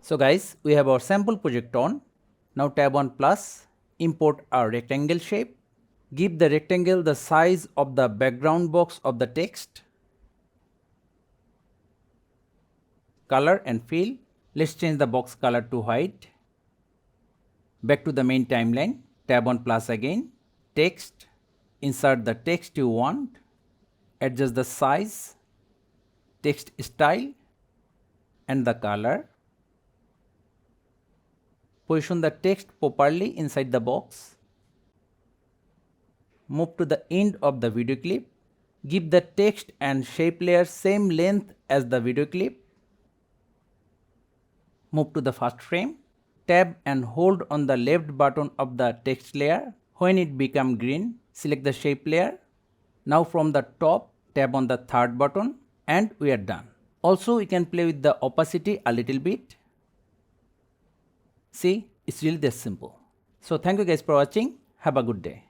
So guys, we have our sample project on. Now tab on plus, import our rectangle shape. Give the rectangle the size of the background box of the text. Color and fill. Let's change the box color to white. Back to the main timeline. Tab on plus again. Text. Insert the text you want. Adjust the size, text style and the color. Position the text properly inside the box. Move to the end of the video clip. Give the text and shape layer same length as the video clip. Move to the first frame. Tab and hold on the left button of the text layer. When it becomes green, select the shape layer. Now from the top, tap on the third button and we are done. Also, we can play with the opacity a little bit. See, it's really that simple. So thank you guys for watching. Have a good day.